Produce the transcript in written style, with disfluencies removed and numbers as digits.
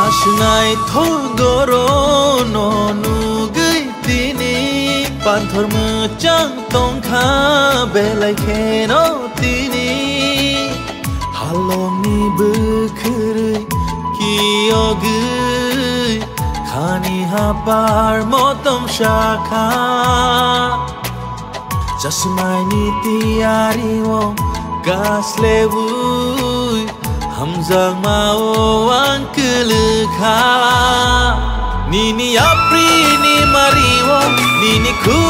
Ashnai thogoro no nugai tini Panthor muchang tong kha belai kheno tini Halong ni bukhuri kiyogui Khani hapar motom shakha Jasmai ni tiari wo gas lewui Hamzang mau angkel kha Nini apri ni mariwo Nini ku